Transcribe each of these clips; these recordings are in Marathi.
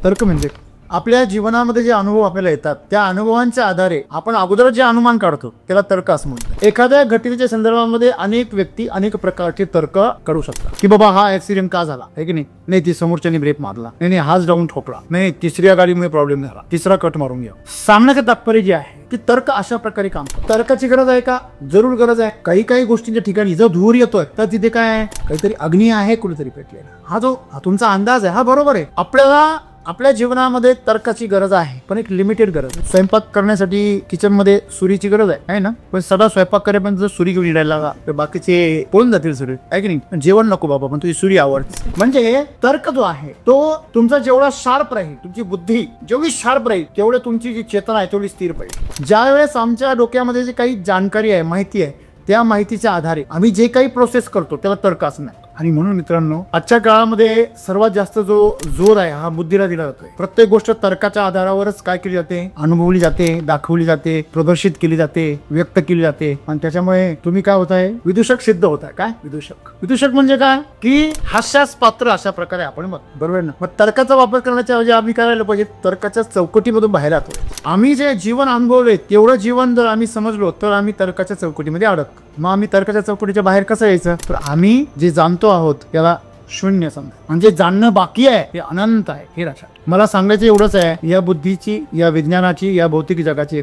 तर्क म्हणजे आपल्या जीवनामध्ये जे अनुभव आपल्याला येतात त्या अनुभवांच्या आधारे आपण अगोदर जे अनुमान काढतो त्याला तर्क असं म्हणतात। एखाद्या घटनेच्या संदर्भामध्ये अनेक व्यक्ती अनेक प्रकारचे तर्क काढू शकतात की बाबा हा ऍक्सिडेंट का झाला आहे की नाही ती समोरच्याने ब्रेक मारला, नाही हाच जाऊन ठोकला, नाही तिसऱ्या गाडीमुळे प्रॉब्लेम झाला, तिसरा कट मारून घ्या। सांगण्याचं तात्पर्य जे आहे की तर्क अशा प्रकारे काम करतो। तर्काची गरज आहे का? जरूर गरज आहे। काही गोष्टींच्या ठिकाणी जर धूर येतोय तर तिथे काय आहे, काहीतरी अग्नी आहे, कुठेतरी पेटलेला। हा तुमचा अंदाज आहे, हा बरोबर आहे। आपल्याला आपल्या जीवनामध्ये तर्काची गरज आहे, पण एक लिमिटेड गरज आहे। स्वयंपाक करण्यासाठी किचन मध्ये सुरीची गरज आहे ना, पण सदा स्वयंपाक करेपर्यंत जर सुरी घेऊन राहिला तर बाकीचे पळून जातील सुरी, आहे की नाही? जेवण नको बाबा पण तुझी सुरी आवडते। म्हणजे तर्क जो आहे तो तुमचा जेवढा शार्प राहील, तुमची बुद्धी जेवढी शार्प राहील तेवढे तुमची जी चेतना आहे तेवढी स्थिर पाहिजे। ज्या वेळेस आमच्या डोक्यामध्ये जे काही जाणकारी आहे, माहिती आहे, त्या माहितीच्या आधारे आम्ही जे काही प्रोसेस करतो त्याला तर्क असणार। आणि म्हणून मित्रांनो, आजच्या काळामध्ये सर्वात जास्त जो जोर आहे हा बुद्धीला दिला जातोय। प्रत्येक गोष्ट तर्काच्या आधारावरच काय केली जाते, अनुभवली जाते, दाखवली जाते, प्रदर्शित केली जाते, व्यक्त केली जाते। आणि त्याच्यामुळे तुम्ही काय होताय, विदूषक सिद्ध होताय। काय विदूषक म्हणजे काय की हास्यास्पात्र अशा प्रकारे आपण बरोबर ना। मग तर्काचा वापर करण्याच्या ऐवजी आम्ही करायला पाहिजे तर्काच्या चौकटीमधून बाहेर येतोय। आम्ही जे जीवन अनुभवले तेवढं जीवन जर आम्ही समजलो तर आम्ही तर्काच्या चौकटीमध्ये अडकतो। मग आम्ही तर्काच्या चौकटीच्या बाहेर कसं यायचं, तर आम्ही जे जाणतो आहोत त्याला शून्य समजा, म्हणजे जाणणं बाकी आहे हे अनंत आहे हे लक्षात। मला सांगायचं एवढंच आहे, या बुद्धीची, या विज्ञानाची, या भौतिक जगाची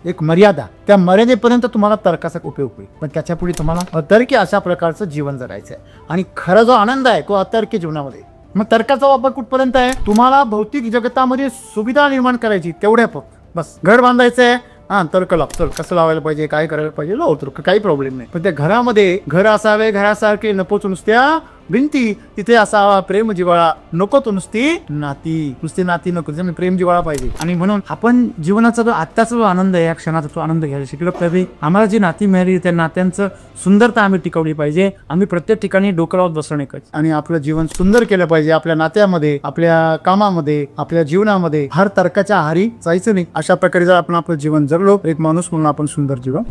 एक मर्यादा, त्या मर्यादेपर्यंत तुम्हाला तर्काचा उपयोग होईल, पण त्याच्या पुढे तुम्हाला अतर्की अशा प्रकारचं जीवन जगायचं आहे। आणि खरा जो आनंद आहे तो अतर्की जीवनामध्ये। मग तर्काचा वापर कुठपर्यंत आहे, तुम्हाला भौतिक जगतामध्ये सुविधा निर्माण करायची तेवढ्या बस। घर बांधायचं आहे, हा तर्क लाव, कसं लावायला पाहिजे, काय करायला पाहिजे, लावतो, काही प्रॉब्लेम नाही। पण त्या घरामध्ये घर असावे, घरासारखे नकोच नुसत्या भिंती, तिथे असावा प्रेम जिव्हाळा, नको तो नुसती नाती नको, प्रेम जिव्हाळा पाहिजे। आणि म्हणून आपण जीवनाचा जो आत्ताचा जो आनंद आहे, या क्षणाचा तो आनंद घ्यायला शिकलो पाहिजे। आम्हाला जी नाती मिळाली त्या नात्यांचं सुंदरता आम्ही टिकवली पाहिजे। आम्ही प्रत्येक ठिकाणी डोकं लावत बसणे आणि आपलं जीवन सुंदर केलं पाहिजे। आपल्या नात्यामध्ये, आपल्या कामामध्ये, आपल्या जीवनामध्ये हर तर्काच्या आहारी जायचं नाही। अशा प्रकारे जर आपण आपलं जीवन जगलो, एक माणूस म्हणून आपण सुंदर जीवन।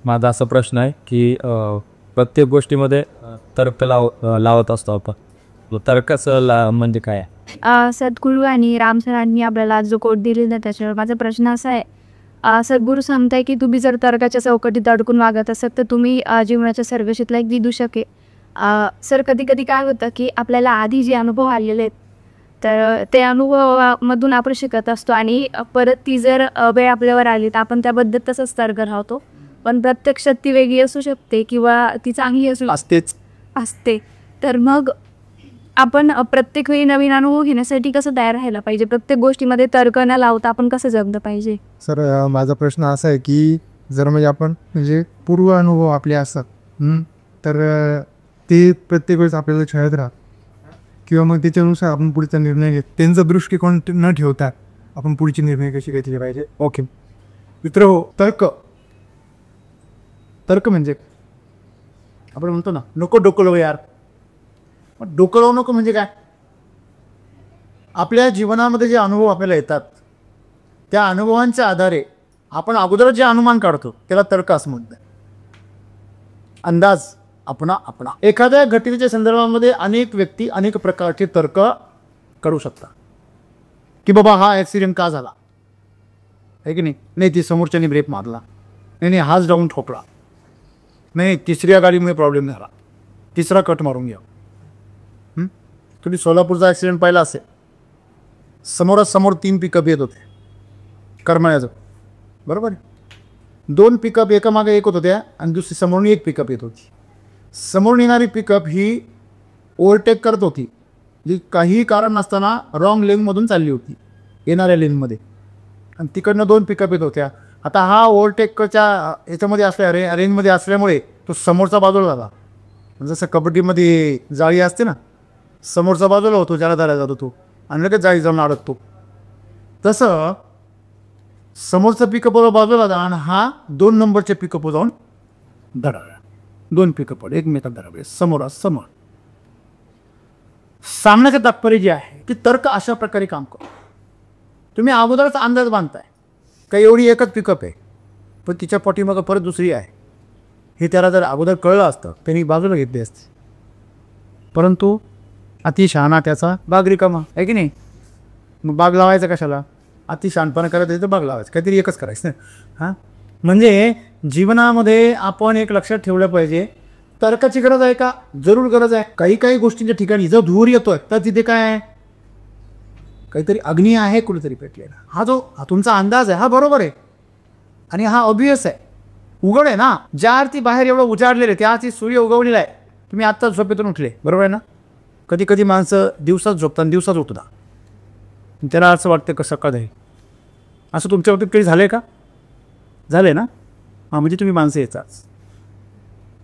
माझा असा प्रश्न आहे की प्रत्येक गोष्टीमध्ये तर्क लावत असतो आपण, तर्काचं म्हणजे काय आहे? सद्गुरू आणि राम सरांनी आपल्याला जो कोट दिलेला त्याच्यावर माझा प्रश्न असा आहे, सद्गुरू सांगताय की तुम्ही जर तर्काच्या चौकटीत अडकून वागत असाल तर तुम्ही जीवनाच्या सर्व क्षेत्रात एक विदूषक आहे। सर कधी कधी काय होतं की आपल्याला आधी जे अनुभव आलेले आहेत तर ते अनुभवामधून आपण शिकत असतो आणि परत ती जर वेळ आपल्यावर आली तर आपण त्याबद्दल तसंच तर्क राहतो, पण प्रत्यक्षात ती वेगळी असू शकते किंवा ती चांगली असते। तर मग आपण प्रत्येक वेळी नवीन अनुभव घेण्यासाठी कसं तयार राहायला पाहिजे, प्रत्येक गोष्टीमध्ये तर्क न लावता आपण कसं जगलं पाहिजे? सर माझा प्रश्न असा आहे की जर म्हणजे आपण पूर्व अनुभव आपले असतात तर ते प्रत्येक वेळेस आपल्याला छळत राहत किंवा मग त्याच्यानुसार आपण पुढचा निर्णय घेत, त्यांचा दृष्टिकोन न ठेवता आपण पुढचे निर्णय कसे घेतले पाहिजे। ओके मित्र हो, तर्क म्हणजे आपण म्हणतो ना, नको डोकं लावू यार। मग डोकं लावू नको म्हणजे काय, आपल्या जीवनामध्ये जे अनुभव आपल्याला येतात त्या अनुभवांच्या आधारे आपण अगोदर जे अनुमान काढतो त्याला तर्क असं म्हणतात। अंदाज आपणा एखाद्या घटनेच्या संदर्भामध्ये अनेक व्यक्ती अनेक प्रकारचे तर्क काढू शकतात की बाबा हा ऍक्सिडेंट का झाला, आहे की नाही ती समोरच्याने ब्रेक मारला, नाही हाच जाऊन ठोकला, नाही तिसऱ्या गाडीमुळे प्रॉब्लेम झाला, तिसरा कट मारून घ्या। तुम्ही सोलापूरचा ॲक्सिडेंट पाहिला असेल, समोरासमोर 3 पिकअप येत होते करमाळ्याचं, बरोबर आहे। 2 पिकअप एकामागे एक होत होत्या आणि दुसरी समोरून एक पिकअप येत होती। समोरून येणारी पिकअप ही ओव्हरटेक करत होती, जी काही कारण नसताना रॉंग लेनमधून चालली होती येणाऱ्या लेनमध्ये, आणि तिकडनं 2 पिकअप येत होत्या। आता हा ओव्हरटेकच्या याच्यामध्ये रेंजमध्ये असल्यामुळे तो समोरचा बाजूला झाला। जसं कबड्डीमध्ये जाळी असते ना, समोरचा बाजूला होतो ज्याला धरला जातो तो, आणि लगेच जाळी जाऊन अडकतो, तसं समोरचा पिकअप बाजूला झाला आणि हा 2 नंबरचे पिकअप जाऊन धडकला। 2 पिकअप एकमेकात धडकले समोरासमोर। सांगण्याचं तात्पर्य जे आहे की तर्क अशा प्रकारे काम करतो। तुम्ही अगोदरच अंदाज बांधताय का एवढी एकच पिकअप आहे, पण तिच्या पाठीमागं परत दुसरी आहे, हे त्याला जर अगोदर कळलं असतं त्यांनी बाजूला घेतली असते। परंतु अति शहाणा त्याचा बाग रिकामा, आहे की नाही? मग बाग लावायचा कशाला? अति शहाणपणा करायचं तर बाग लावायचं, काहीतरी एकच करायचं. हां, म्हणजे जीवनामध्ये आपण एक लक्षात ठेवलं पाहिजे, तर्काची गरज आहे का? जरूर गरज आहे. काही काही गोष्टींच्या ठिकाणी जर धूर येतोय तर तिथे काय आहे? काहीतरी अग्नी आहे कुठेतरी पेटलेला. हा तुमचा अंदाज आहे, हा बरोबर आहे आणि हा ऑब्वियस आहे, उघड आहे ना. ज्या अर्थी बाहेर एवढं उजाडलेलं आहे त्या अर्थी सूर्य उगवलेला आहे. तुम्ही आत्ताच झोपेतून उठले, बरोबर आहे ना? कधी कधी माणसं दिवसात झोपतात, दिवसात उठतात, त्याला असं वाटतं का सकाळ आहे. असं तुमच्या बाबतीत काही झालं आहे का? झालं आहे ना? हां, म्हणजे तुम्ही माणसं येताच.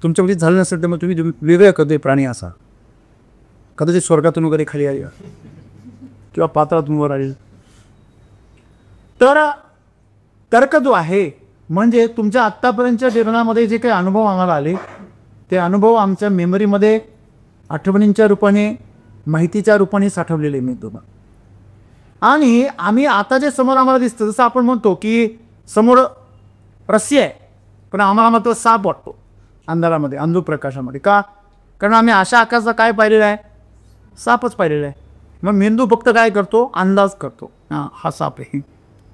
तुमच्या बाबतीत झालं नसेल तर मग तुम्ही वेगळे कधी प्राणी असा, कदाचित स्वर्गातून वगैरे खाली आले किंवा पात्रातून वर आले. तर तर्क जो आहे म्हणजे तुमच्या आत्तापर्यंतच्या जीवनामध्ये जे काही अनुभव आम्हाला आले ते अनुभव आमच्या मेमरीमध्ये आठवणींच्या रूपाने, माहितीच्या रूपाने साठवलेले मी तुम्हाला. आणि आम्ही आता जे समोर आम्हाला दिसतं, जसं आपण म्हणतो की समोर रस्सी आहे पण आम्हाला मात्र साप वाटतो अंधारामध्ये, अंधुप्रकाशामध्ये. का? कारण आम्ही अशा आकाशाचा काय पाहिलेला आहे? सापच पाहिलेला आहे. मग मेंदू फक्त काय करतो? अंदाज करतो, हा साप आहे,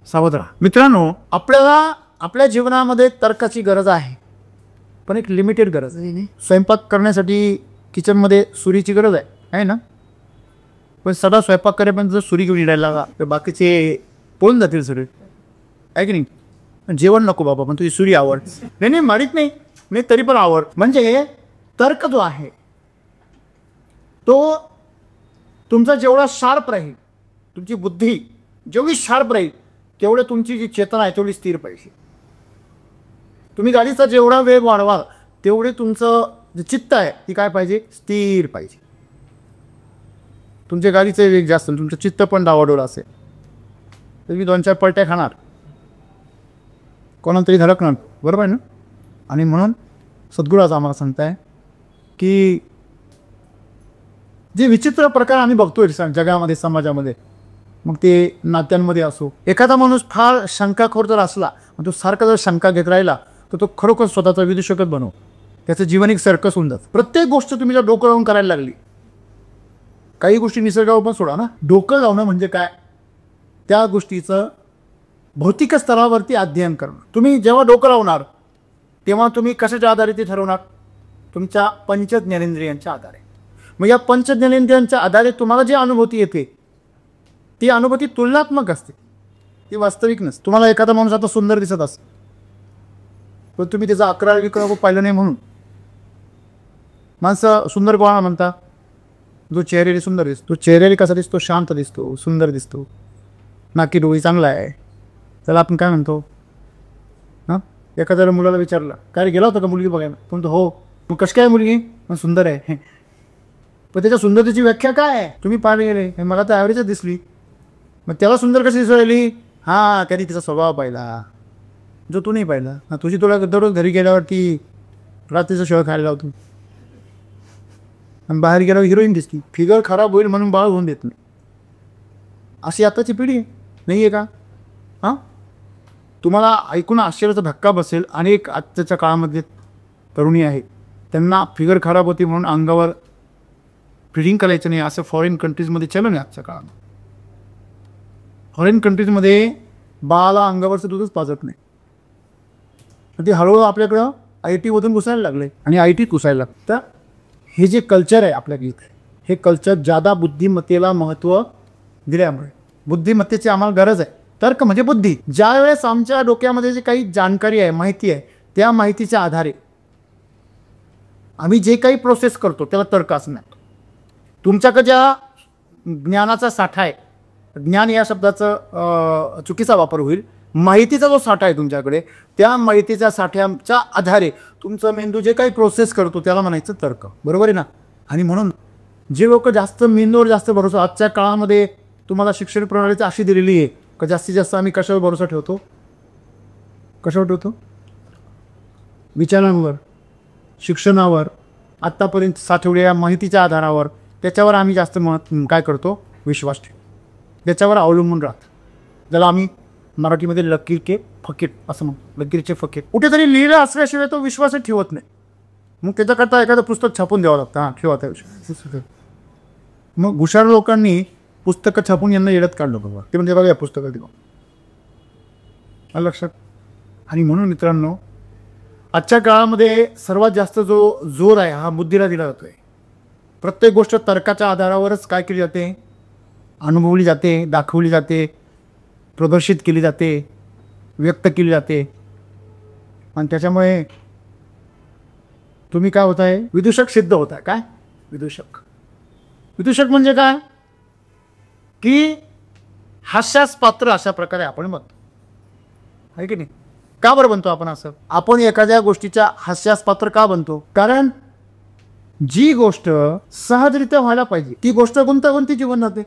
सावध राहा. मित्रांनो, आपल्याला आपल्या जीवनामध्ये तर्काची गरज आहे, पण एक लिमिटेड गरज आहे. स्वयंपाक करण्यासाठी किचनमध्ये सुरीची गरज आहे ना? पण सदा स्वयंपाक करेपर्यंत जर सुरी घेऊन येणार लागा तर बाकीचे पळून जातील सगळे, आहे की नाही? जेवण नको बाबा, पण तुझी सुरी आवड. नाही मारीत नाही तरी पण आवड. म्हणजे तर्क जो आहे तो तुमचा जेवढा शार्प राहील, तुमची बुद्धी जेवढी शार्प राहील तेवढे तुमची जी चेतना आहे तेवढी स्थिर पाहिजे. तुम्ही गाडीचा जेवढा वेग वाढवाल तेवढे तुमचं जे चित्त आहे ती काय पाहिजे? स्थिर पाहिजे. तुमच्या गाडीचे वेग जास्त, तुमचं चित्त पण डावाडोल असेल तर मी 2-4 पलट्या खाणार, कोणाला तरी धडकणार, बरोबर आहे ना? आणि म्हणून सद्गुरूच आम्हाला सांगताय की जे विचित्र प्रकार आम्ही बघतोय जगामध्ये, समाजामध्ये, मग ते नात्यांमध्ये असो, एखादा माणूस फार शंकाखोर जर असला, तो सारखा जर शंका घेत राहिला तर तो खरोखर स्वतःचा विदूषकच बनव. त्याचं जीवन एक सर्कस होऊन जातं. प्रत्येक गोष्ट तुम्ही जर डोकं लावून करायला लागली, काही गोष्टी निसर्गावर पण सोडा ना, डोकं लावणं म्हणजे काय? त्या गोष्टीचं भौतिक स्तरावरती अध्ययन करणं. तुम्ही जेव्हा डोकं लावणार तेव्हा तुम्ही कशाच्या आधारे ते ठरवणार? तुमच्या पंचज्ञानेंद्रियांच्या आधारे. मग या पंचज्ञानेंद्रियांच्या आधारे तुम्हाला जी अनुभूती येते ती अनुभूती तुलनात्मक असते, ती वास्तविक नसते. तुम्हाला एखादा माणूस आता सुंदर दिसत असतो पण तुम्ही त्याचा अकरा पाहिलं नाही म्हणून. माणसं सुंदर कोणाला म्हणता? जो चेहऱ्याने सुंदर दिसतो. तो चेहऱ्याने कसा दिसतो? शांत दिसतो, सुंदर दिसतो, नाकी डोळी चांगला आहे, त्याला आपण काय म्हणतो? हां, एखाद्याला मुलाला विचारलं, काय रे गेला होता का मुलगी बघायला? म्हणतो हो. मग कशी काय मुलगी? मग सुंदर आहे. पण त्याच्या सुंदरतेची व्याख्या काय आहे? तुम्ही पाहायला गेले, मला तर ॲव्हरेजच दिसली. मग त्याला सुंदर कशी दिसू राहिली? हां, त्याने तिचा स्वभाव पाहिला जो तू नाही पाहिला. तुझी तुला दररोज घरी गेल्यावरती रात्रीचं शेळ खायला लावतो आणि बाहेर गेल्यावर हिरोईन दिसती. फिगर खराब होईल म्हणून बाळ होऊन देत नाही. अशी आताची पिढी नाही आहे का? हां, तुम्हाला ऐकून आश्चर्याचा धक्का बसेल. अनेक आजच्या काळामध्ये तरुणी आहे, त्यांना फिगर खराब होती म्हणून अंगावर फिडिंग करायचं नाही असं फॉरेन कंट्रीजमध्ये चलन आहे आजच्या काळात. फॉरेन कंट्रीजमध्ये बाळाला अंगावरचं दूधच पाजत नाही. ते हळूहळू आपल्याकडं IT मधून घुसायला लागले आणि IT घुसायला लागतं. तर हे जे कल्चर आहे आपल्या इथे, हे कल्चर जादा बुद्धिमत्तेला महत्त्व दिल्यामुळे, बुद्धिमत्तेची आम्हाला गरज आहे. तर्क म्हणजे बुद्धी. ज्या वेळेस आमच्या डोक्यामध्ये जे काही जाणकारी आहे, माहिती आहे, त्या माहितीच्या आधारे आम्ही जे काही प्रोसेस करतो त्याला तर्क असणार. तुमच्याकडे ज्या ज्ञानाचा साठा आहे, ज्ञान या शब्दाचा चुकीचा वापर होईल, माहितीचा जो साठा आहे तुमच्याकडे, त्या माहितीच्या साठ्याच्या आधारे तुमचा मेंदू जे काही प्रोसेस करतो त्याला म्हणायचं तर्क, बरोबर आहे ना? आणि म्हणून जे लोक जास्त मेंदूवर जास्त भरोसा, आजच्या काळामध्ये तुम्हाला शिक्षण प्रणालीच अशी दिलेली आहे का जास्तीत जास्त आम्ही कशावर भरोसा ठेवतो? कशावर ठेवतो? विचारांवर, शिक्षणावर, आत्तापर्यंत साठवलेल्या माहितीच्या आधारावर, त्याच्यावर आम्ही जास्त काय करतो? विश्वास ठेवतो, त्याच्यावर अवलंबून राहतो. ज्याला आम्ही मराठीमध्ये लकीर के फकीर असं म्हणतो. लकीरचे फकीर कुठेतरी लिहिलं असल्याशिवाय तो विश्वासच ठेवत नाही. मग त्याच्याकरता एखादं पुस्तक छापून द्यावं लागतं. हां ठेवा त्या विषयी. मग हुशार लोकांनी पुस्तकं छापून यांना येड्यात काढलं बाबा. ते म्हणजे बघा या पुस्तकात दिलं लक्षात. आणि म्हणून मित्रांनो आजच्या काळामध्ये सर्वात जास्त जो जोर आहे हा बुद्धीला दिला जातोय. प्रत्येक गोष्ट तर्काच्या आधारावरच काय केली जाते, अनुभवली जाते, दाखवली जाते, प्रदर्शित केली जाते, व्यक्त केली जाते. आणि त्याच्यामुळे तुम्ही काय होत आहे, विदूषक सिद्ध होत आहे. काय विदूषक? विदूषक म्हणजे काय की हास्यास्पात्र अशा प्रकारे आपण बनतो आहे की नाही. का बरं बनतो आपण असं? आपण एखाद्या गोष्टीच्या हास्यास्पात्र का बनतो? कारण जी गोष्ट सहजरित्या व्हायला पाहिजे ती गोष्ट गुंतागुंतीची बनते.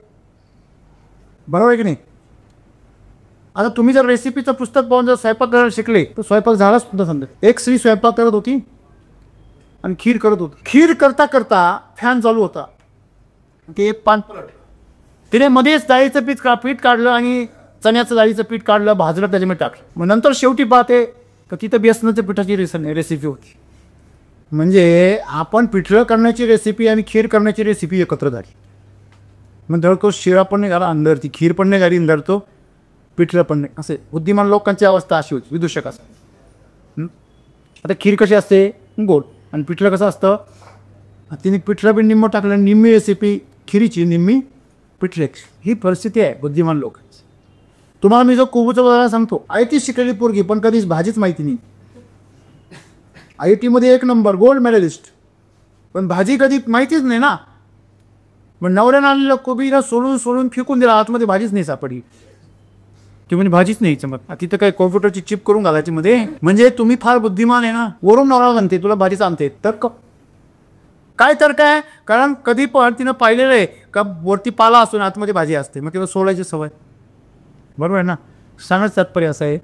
बरोबर आहे की नाही. आता तुम्ही जर रेसिपीचं पुस्तक पाहून जर स्वयंपाक करायला शिकले तर स्वयंपाक झालाच सुद्धा समजा. एक स्त्री स्वयंपाक करत होती आणि खीर करत होती. खीर करता करता फॅन चालू होता, ते एक पान पलट. तिने मध्येच डाळीचं पीठ काढलं आणि चण्याचं डाळीचं पीठ काढलं, भाजलं, त्याच्यामध्ये टाकलं. मग नंतर शेवटी पाहते तर तिथं बेसनाच्या पिठाची रेसिपी होती. म्हणजे आपण पिठलं करण्याची रेसिपी आणि खीर करण्याची रेसिपी एकत्र झाली. मग धड तो शिरा पण नाही झाला अंदर, ती खीर पण नाही झाली अंदर, तो पिठलं पण नाही. असे बुद्धिमान लोकांची अवस्था अशी होती, विदूषक असं. आता खीर कशी असते, गोड, आणि पिठलं कसं असतं, तिने पिठलं पण निम्मं टाकलं, निम्मी रेसिपी खिरीची, निम्मी पिठल्याची. ही परिस्थिती आहे बुद्धिमान लोकांची. तुम्हाला मी जो कोबूचं बघायला सांगतो, IIT शिकलेली पोरगी पण कधीच भाजीच माहिती नाही. IIT मध्ये 1 नंबर गोल्ड मेडलिस्ट, पण भाजी कधी माहितीच नाही ना. मग नवऱ्यानं आणलेलं कोबीला सोडून फेकून दिला, आतमध्ये भाजीच नाही सापडली. ती म्हणजे भाजीच नाही चमक. तिथं काय कॉम्प्युटरची चिप करून घालायची मध्ये. म्हणजे तुम्ही फार बुद्धिमान आहे ना. वरून नवरा म्हणते तुला भाजीच आणते, तर्क काय तर्क आहे? कारण कधी पण तिनं पाहिलेलं आहे का वरती पाला असून आतमध्ये भाजी असते, मग तिला सोडायची सवय. बरोबर आहे ना. सांगण्याचं तात्पर्य असं आहे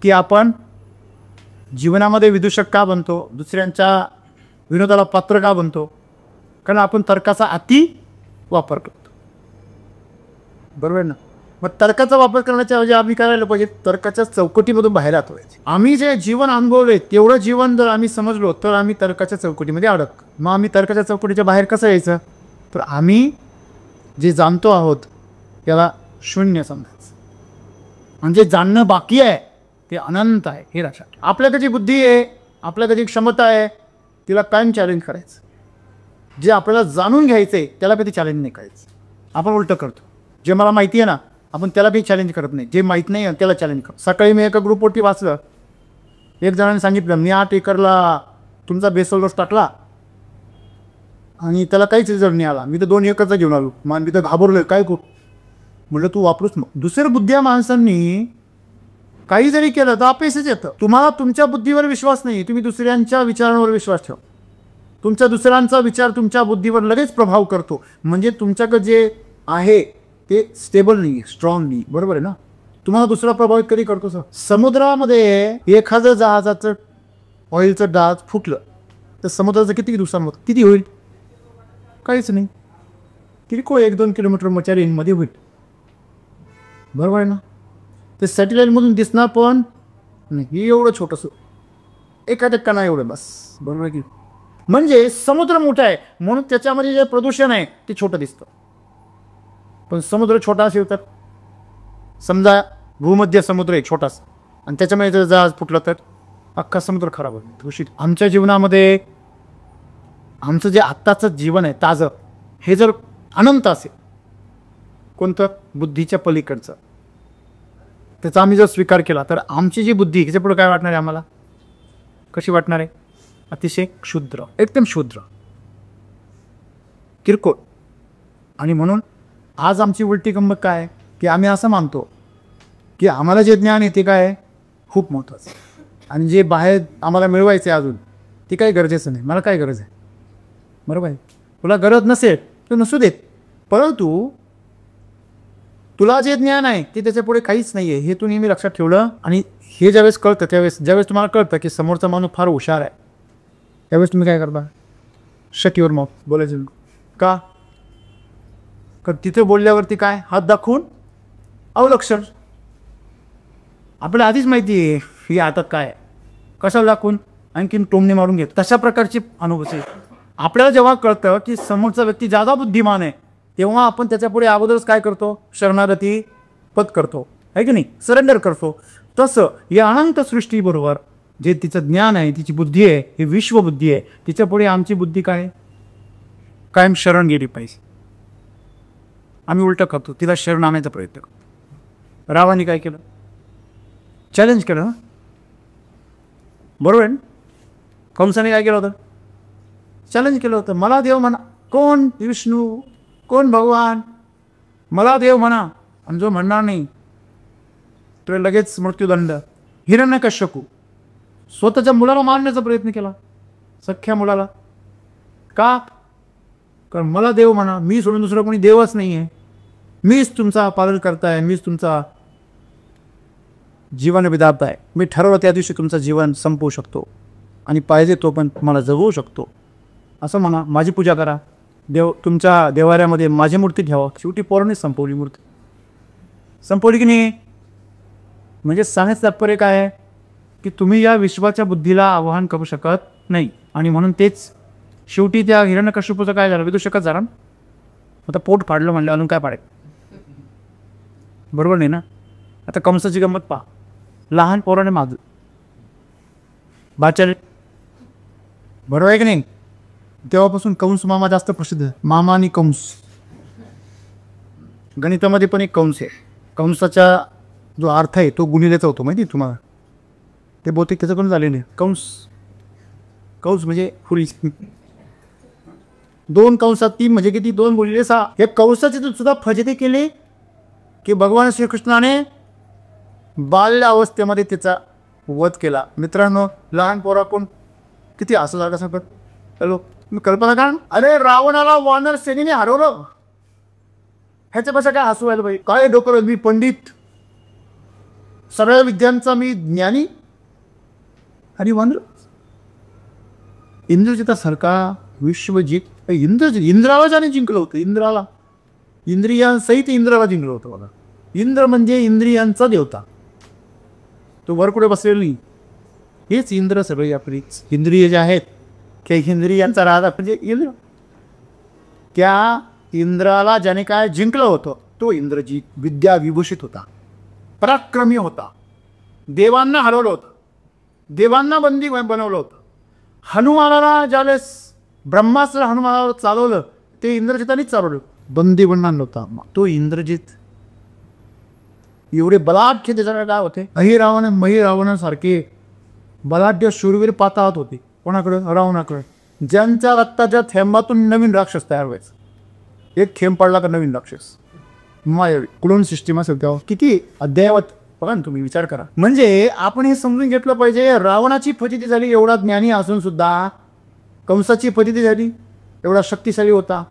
की आपण जीवनामध्ये विदूषक का बनतो, दुसऱ्यांच्या विनोदाला पात्र का बनतो? कारण आपण तर्काचा अति वापर करतो. बरोबर आहे ना. मग तर्काचा वापर करण्याच्या ऐवजी आम्ही करायला पाहिजे, तर्काच्या चौकटीमधून बाहेर आतो. आम्ही जे जीवन अनुभवले तेवढं जीवन जर आम्ही समजलो तर आम्ही तर्काच्या चौकटीमध्ये अडकतो. मग आम्ही तर्काच्या चौकटीच्या बाहेर कसं यायचं? तर आम्ही जे जाणतो आहोत त्याला शून्य समजायचं, म्हणजे जाणणं बाकी आहे ते अनंत आहे हे लक्षात. आपल्याकडे जी बुद्धी आहे, आपल्याकडे जी क्षमता आहे, तिला कायम चॅलेंज करायचं. जे आपल्याला जाणून घ्यायचं आहे त्याला कधी चॅलेंज नाही करायचं. आपण उलटं करतो. जे मला माहिती आहे ना, आपण त्याला बी चॅलेंज करत नाही. जे माहीत नाही त्याला चॅलेंज करतो. सकाळी मी एका ग्रुपवरती वाचलं, एक जणांनी सांगितलं मी 8 एकरला तुमचा बेसल डोस टाकला आणि त्याला काहीच रिझल्ट नाही आला. मी तर 2 एकरचा घेऊन आलो. मग मी तर घाबरलोय, काय करू? म्हटलं तू वापरूच. मग दुसऱ्या बुद्ध्या माणसांनी काही जरी केलं तर अपयशच येतं. तुम्हाला तुमच्या बुद्धीवर विश्वास नाही, तुम्ही दुसऱ्यांच्या विचारांवर विश्वास ठेवा. तुमच्या दुसऱ्यांचा विचार तुमच्या बुद्धीवर लगेच प्रभाव करतो. म्हणजे तुमच्याकडे जे आहे ते स्टेबल नाही, स्ट्रॉंग नाही. बरोबर आहे ना. तुम्हाला दुसरा प्रभावित कधी करतो सर. समुद्रामध्ये एखादं जहाजाचं ऑइलचं जहाज फुटलं तर समुद्राचं किती दिवसांमध्ये किती होईल? काहीच नाही. किरकोळ 1-2 किलोमीटर मचारीमध्ये होईल. बरोबर आहे ना. ते सॅटेलाईटमधून दिसणार पण नाही, एवढं छोटंसं, एका टक्का नाही एवढं बस. बरोबर आहे की. म्हणजे समुद्र मोठा आहे म्हणून त्याच्यामध्ये जे प्रदूषण आहे ते छोटं दिसतं. पण समुद्र छोटा असेल तर, समजा भूमध्य समुद्र आहे छोटासा आणि त्याच्यामध्ये जर जहाज फुटलं तर अख्खा समुद्र खराब होईल, दूषित. आमच्या जीवनामध्ये आमचं जे आत्ताचं जीवन आहे ताजं, हे जर अनंत असेल, कोणतं बुद्धीच्या पलीकडचं, त्याचा आम्ही जर स्वीकार केला तर आमची जी बुद्धी ह्याच्या पुढे काय वाटणार आहे आम्हाला? कशी वाटणार आहे? अतिशय क्षुद्र, एकदम क्षुद्र, किरकोळ. आणि म्हणून आज आमची उलटी गंमत काय आहे की आम्ही असं मानतो की आम्हाला जे ज्ञान आहे ते काय आहे खूप महत्त्वाचं, आणि जे बाहेर आम्हाला मिळवायचं आहे अजून ते काही गरजेचं नाही. मला काय गरज आहे? बरोबर आहे. तुला गरज नसेल तर नसू देत, परंतु तुला जे ज्ञान आहे ते त्याच्या पुढे काहीच नाही आहे हे तू नेहमी लक्षात ठेवलं. आणि हे ज्यावेळेस कळतं ज्यावेळेस तुम्हाला कळतं की समोरचा माणूस फार हुशार आहे, त्यावेळेस तुम्ही काय करता? शट युअर माउथ, बोलायचं का? कारण तिथे बोलल्यावरती काय हात दाखवून अवलक्षण. आपल्याला आधीच माहिती आहे ही हातात काय आहे, कशाला दाखवून आणखीन टोमणे मारून घेतो. तशा प्रकारची अनुभूती. आपल्याला जेव्हा कळतं की समोरचा व्यक्ती जादा बुद्धिमान आहे, तेव्हा आपण त्याच्यापुढे अगोदरच काय करतो? शरणागती पत्करतो, आहे की नाही, सरेंडर करतो. तसं या अनंत सृष्टीबरोबर जे तिचं ज्ञान आहे, तिची बुद्धी आहे, ही विश्वबुद्धी आहे, तिच्यापुढे आमची बुद्धी काय कायम शरण गेली पाहिजे. आम्ही उलटं करतो, तिला शरण आणायचा प्रयत्न करतो. रावाने काय केलं? चॅलेंज केलं ना, बरोबर आहे ना? कंसाने काय केलं होतं? चॅलेंज केलं होतं. मला देव म्हणा. कोण? विष्णू. कोण? भगवान. मला देव म्हणा, आणि जो म्हणणार नाही तो लगेच मृत्यूदंड. हिरण्यकश्यपू स्वतःच्या मुलाला मारण्याचा प्रयत्न केला, सख्या मुलाला. का? कारण मला देव म्हणा, मी सोडून दुसरं कोणी देवच नाही आहे, मीच तुमचा पालन करताय, मीच तुमचा जीवन विधाता आहे, मी ठरवलं त्या दिवशी तुमचं जीवन संपवू शकतो आणि पाहिजे तो पण तुम्हाला जगवू शकतो, असं म्हणा. माझी पूजा करा, देव तुमच्या देवाऱ्यामध्ये माझी मूर्ती ठेवा. शेवटी पोरांनी संपवली मूर्ती. संपवली की नाही? म्हणजे सांगायचं तात्पर्य काय आहे की तुम्ही या विश्वाच्या बुद्धीला आवाहन करू शकत नाही. आणि म्हणून तेच शेवटी त्या हिरण्यकश्यपूचं काय झालं? विदूषकच झाला. आता पोट फाडलं म्हणलं, अजून काय पाडेल? बरोबर नाही ना? आता कंसाची गंमत पहा. लहान पोराने मागलं बाचारे, बरोबर आहे की नाही? तेव्हापासून कंस मामा जास्त प्रसिद्ध आहे. मामा आणि कंस. गणितामध्ये पण एक कंस आहे. कंसाचा जो अर्थ आहे तो गुणिलेचा होतो, माहिती तुम्हाला? ते बहुतेक त्याच्याकडून झालेले कंस. कंस म्हणजे फुल. 2 कंसात 3 म्हणजे किती? 2 गुणिले 6. हे कंसाचे सुद्धा फजिती केली की भगवान श्रीकृष्णाने बाल्य अवस्थेमध्ये त्याचा वध केला. मित्रांनो, लहान पोराकडून किती असं झालं सगळं. हॅलो, मी कल्पना करा. अरे रावणाला वानर सेनेने हरवलं. ह्याच्यापेक्षा काय हसू व्हायला पाहिजे? काय डोकं, मी पंडित, सगळ्या विद्यांचा मी ज्ञानी, आणि वानर. इंद्रजितासारखा विश्वजित इंद्राला ज्याने जिंकलं होतं, इंद्राला, इंद्रियांसहित इंद्राला जिंकलं होतं बघा. इंद्र म्हणजे इंद्रियांचा देवता. तो वर कुठे बसलेला नाही. हेच इंद्र सगळे आपली इंद्रिय जे आहेत, त्या इंद्रियांचा राजा म्हणजे इंद्र. त्या इंद्राला ज्याने काय जिंकलं होतं तो इंद्रजित विद्या विभूषित होता, पराक्रमी होता, देवांना हरवलं होतं, देवांना बंदी बनवलं होतं. हनुमानाला ज्यावेळेस ब्रह्मास्त्र हनुमानावर चालवलं ते इंद्रजितानेच चालवलं, बंदी बनणार नव्हता तो इंद्रजित. एवढे बलाढ्य त्याच्याकडे काय होते? अहिरावण महिरावणासारखे बलाढ्य शूरवीर पाताळत होते. कोणाकडे? रावणाकडे. ज्यांच्या रक्ताच्या थेंबातून नवीन राक्षस तयार व्हायचं. एक थेंब पडला का नवीन राक्षस. मायावी क्लोन सिस्टीम असेल तेव्हा किती अद्ययावत बघा ना, तुम्ही विचार करा. म्हणजे आपण हे समजून घेतलं पाहिजे, रावणाची फजिती झाली एवढा ज्ञानी असून सुद्धा, कंसाची फजिती झाली एवढा शक्तिशाली होता,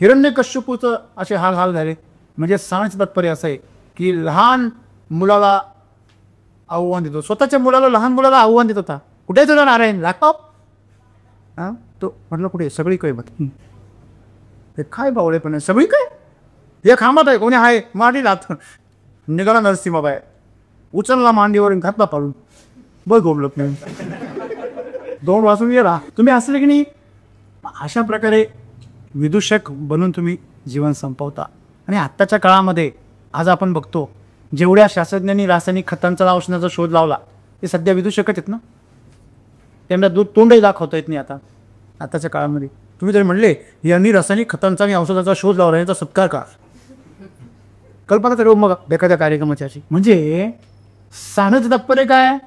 हिरण्यकश्यपूचं असे हाल झाले. म्हणजे सांगण्याचं तात्पर्य असं आहे की लहान मुलाला आव्हान देतो, स्वतःच्या मुलाला, लहान मुलाला आव्हान देत होता. कुठे तुला नारायण लॅपटॉप? हां, तो म्हटलं कुठे? सगळी काय मत ते काय बावळे पण सगळी काय हे खांबात आहे, कोणी आहे मांडी लात निघाला नरसिंहाबाई, उचलला मांडीवर घातला पाडून, बघ गोमलं नाही 2 वाजून गेला. तुम्ही असले की नाही? अशा प्रकारे विदूषक बनून तुम्ही जीवन संपवता. आणि आत्ताच्या काळामध्ये आज आपण बघतो जेवढ्या शास्त्रज्ञांनी रासायनिक खतांचा औषधाचा शोध लावला ते सध्या विदूषकच आहेत ना. त्यांना तोंडही दाखवता येत नाही आताच्या काळामध्ये. तुम्ही जरी म्हणले यांनी रासायनिक खतांचा आणि औषधाचा शोध लावला, याचा सत्कार का? कल्पना करू मग एखाद्या कार्यक्रमाची अशी. म्हणजे सांगण्याचं तात्पर्य काय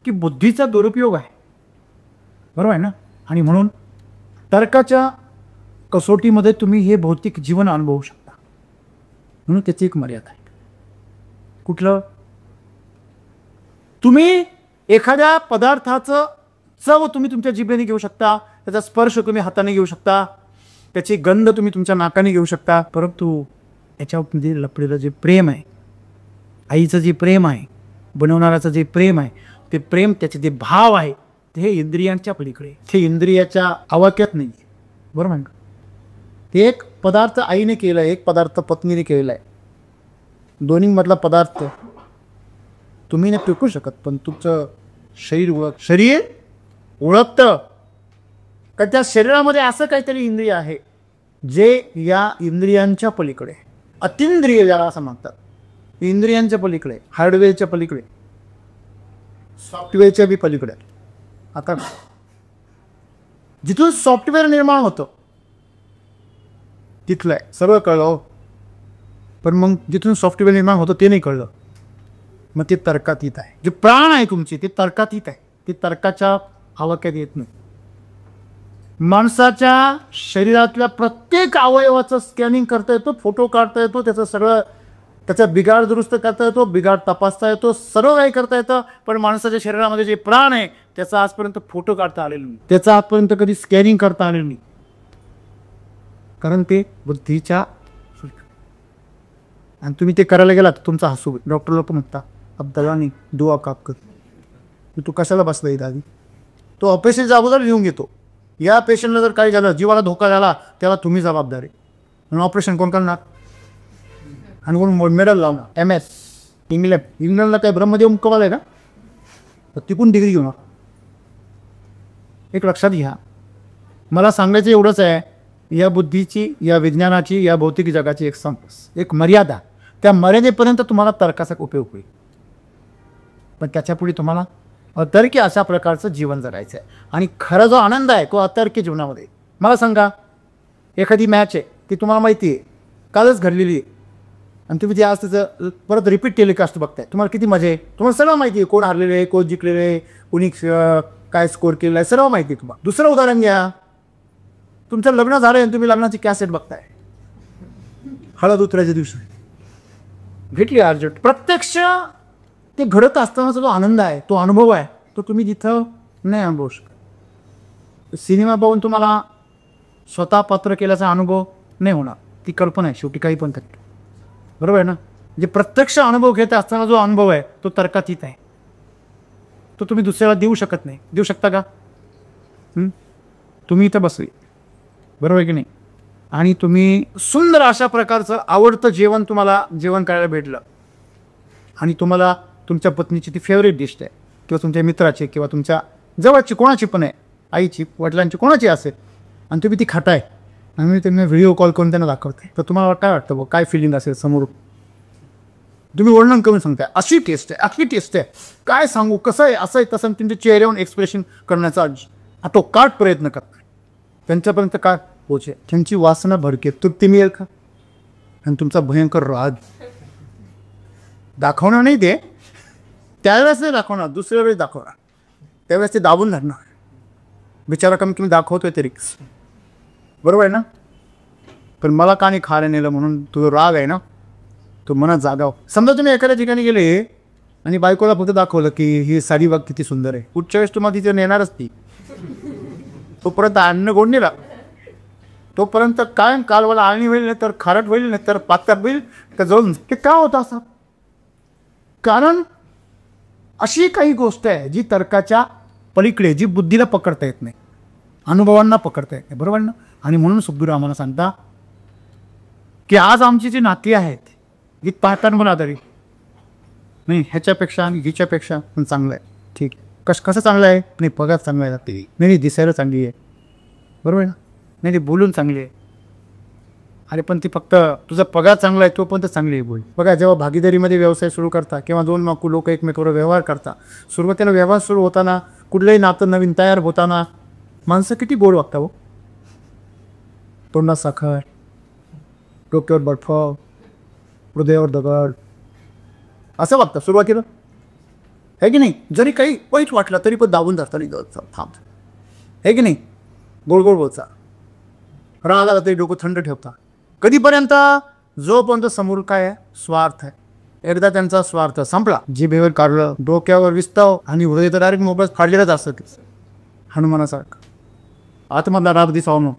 की बुद्धीचा दुरुपयोग आहे, बरोबर आहे ना. आणि म्हणून तर्काच्या कसोटीमध्ये तुम्ही हे भौतिक जीवन अनुभवू शकता. म्हणून त्याची एक मर्यादा आहे. कुठलं? तुम्ही एखाद्या पदार्थाचं चव तुम्ही तुमच्या जिभेने घेऊ शकता, त्याचा स्पर्श तुम्ही हाताने घेऊ शकता, त्याची गंध तुम्ही तुमच्या नाकाने घेऊ शकता, परंतु त्याच्यामध्ये लपलेलं जे प्रेम आहे, आईचं जे प्रेम आहे, बनवणाऱ्याचं जे प्रेम आहे, ते प्रेम, त्याचे जे भाव आहे, ते इंद्रियांच्या पलीकडे, ते इंद्रियाच्या आवाक्यात नाही, बरोबर आहे. ते एक पदार्थ आईने केला आहे, एक पदार्थ पत्नीने केलेला आहे. दोन्हीमधला पदार्थ तुम्ही नाही पिकू शकत, पण तुमचं शरीर ओळखतं का त्या शरीरामध्ये असं काहीतरी इंद्रिय आहे जे या इंद्रियांच्या पलीकडे, अतिंद्रिय ज्याला असं म्हणतात, इंद्रियांच्या पलीकडे, हार्डवेअरच्या पलीकडे, सॉफ्टवेअरच्या बी पलीकडे. आता जिथून सॉफ्टवेअर निर्माण होतं तिथलं आहे, सगळं कळलं हो. पण मग जिथून सॉफ्टवेअर निर्माण होतं ते नाही कळलं, मग ते तर्कातीत आहे. जे प्राण आहे तुमची ते तर्कातीत आहे, ते तर्काच्या आवाक्यात येत नाही. माणसाच्या शरीरातल्या प्रत्येक अवयवाचं स्कॅनिंग करता येतो, फोटो काढता येतो, त्याचं सगळं, त्याचा बिघाड दुरुस्त करता येतो, बिघाड तपासता येतो, सर्व काही करता येतं. पण माणसाच्या शरीरामध्ये जे प्राण आहे त्याचा आजपर्यंत फोटो काढता आलेला नाही, त्याचा आजपर्यंत कधी स्कॅनिंग करता आलेलं नाही, कारण ते बुद्धीच्या. आणि तुम्ही ते करायला गेलात तुमचा हसू. डॉक्टर लोक म्हणता अब्दुल्ला नाही दुआ काप कर, तू कशाला बसला इथं आधी. तो ऑपरेशनच्या अगोदर लिहून घेतो, या पेशंटला जर काही झालं, जीवाला धोका झाला, त्याला तुम्ही जबाबदार आहे. आणि ऑपरेशन कोण करणार आणि कोण मेडल लावणार. MS इंग्लंडला काय ब्रह्मदेव मुक्कामाल आहे का, तर तिकून डिग्री घेणार. एक लक्षात घ्या, मला सांगायचं एवढंच आहे, या बुद्धीची, या विज्ञानाची, या भौतिक जगाची एक एक मर्यादा, त्या मर्यादेपर्यंत तुम्हाला तर्काचा उपयोग होईल. पण त्याच्यापुढे तुम्हाला अतर्की अशा प्रकारचं जीवन जगायचं आहे. आणि खरा जो आनंद आहे तो अतर्की जीवनामध्ये. मला सांगा, एखादी मॅच आहे ती तुम्हाला माहिती आहे, कालच घडलेली आहे, आणि तुम्ही ते आज त्याचं परत रिपीट टेलिकास्ट बघताय, तुम्हाला किती मजा आहे. तुम्हाला सर्व माहिती आहे, कोण हारलेले आहे, कोण जिंकलेले आहे, कोणी काय स्कोर केलेला आहे, सर्व माहिती आहे तुम्हाला. दुसरं उदाहरण घ्या, तुमचं लग्न झालं आणि तुम्ही लग्नाची कॅसेट बघताय, हळद उतरायच्या दिवशी भेटली अर्जंट. प्रत्यक्ष ते घडत असतानाचा जो आनंद आहे, तो अनुभव आहे, तो तुम्ही जिथं नाही अनुभवू शकत. सिनेमा पाहून तुम्हाला स्वतः पात्र केल्याचा अनुभव नाही होणार, ती कल्पना आहे शेवटी, काही पण करतो, बरोबर आहे ना. म्हणजे प्रत्यक्ष अनुभव घेत असताना जो अनुभव आहे तो तर्कातीत आहे, तो तुम्ही दुसऱ्याला देऊ शकत नाही. देऊ शकता का तुम्ही इथं बसले, बरोबर आहे की नाही, आणि तुम्ही सुंदर अशा प्रकारचं आवडतं जेवण तुम्हाला जेवण करायला भेटलं, आणि तुम्हाला तुमच्या पत्नीची ती फेवरेट डिश आहे, किंवा तुमच्या मित्राची, किंवा तुमच्या जवळची कोणाची पण आहे, आईची, वडिलांची, कोणाची असेल, आणि तुम्ही ती खाताय, आणि त्यांना व्हिडिओ कॉल करून त्यांना दाखवते, तर तुम्हाला काय वाटतं बघ, काय फिलिंग असेल समोर. तुम्ही वर्णन करून सांगताय, अशी टेस्ट आहे, अशी टेस्ट आहे, काय सांगू, कसं आहे, असं आहे, तसं. तुमच्या चेहऱ्यावरून एक्सप्रेशन करण्याचा तो काट प्रयत्न करताय, त्यांच्यापर्यंत काय पोचे, त्यांची वासना भडके, तृप्ती मिळेल का. आणि तुमचा भयंकर राग दाखवणार नाही, ते त्यावेळेस नाही दाखवणार, दुसऱ्या वेळेस दाखवणार, त्यावेळेस ते दाबून धरणार. बिचारा कमी तुम्ही दाखवतोय तरी, बरोबर आहे ना. पण मला का नाही खायला नेलं म्हणून तुझं राग आहे ना, तो मनात जागाव. समजा तुम्ही एखाद्या ठिकाणी गेले आणि बायकोला फक्त दाखवलं की ही साडी बघ किती सुंदर आहे, पुढच्या वेळेस तुम्हाला तिथे नेणारच ती. तोपर्यंत अन्न गोड नाही लागत, तोपर्यंत काय कालवाला आळणी होईल, नाही तर खारट होईल, नाही तर पातळ होईल, तर जाऊन ते का होतं असं. कारण अशी काही गोष्ट आहे जी तर्काच्या पलीकडे, जी बुद्धीला पकडता येत नाही, अनुभवांना पकडता येत नाही, बरोबर ना. आणि म्हणून सुखगुरू आम्हाला सांगता की आज आमची जी नाती आहेत, गीत पाहताना मला तरी नाही ह्याच्यापेक्षा आणि हिच्यापेक्षा पण चांगलं आहे. ठीक, कसं चांगलं आहे, नाही पगार चांगला आहे, ते नाही दिसायला चांगली आहे, बरोबर आहे ना, नाही बोलून चांगली आहे. अरे पण ती फक्त तुझा पगार चांगला आहे तो पण तर चांगली आहे बोल. बघा, जेव्हा भागीदारीमध्ये व्यवसाय सुरू करता किंवा दोन लोक एकमेकावर व्यवहार करता, सुरुवातीला व्यवहार सुरू होताना, कुठलंही नातं नवीन तयार होताना माणसं किती गोड वागता हो. तोंडात साखर, डोक्यावर बर्फ, हृदयावर दगड, असं वागतं सुरुवातीला, आहे की नाही. जरी काही वाईट वाटलं तरी पण दाबून धरता नाही, थांब, आहे की नाही. गोड गोड बोलता, राग आला तरी डोकं थंड ठेवता. कधीपर्यंत, जोपर्यंत समोर काय आहे, स्वार्थ आहे. एकदा त्यांचा स्वार्थ संपला, जिभेवर काढलं, डोक्यावर विस्ताव, आणि हृदय तर डायरेक्ट मोबाईल फाडलेलाच असत, हनुमानासारखं आतमधला राग दिसावं.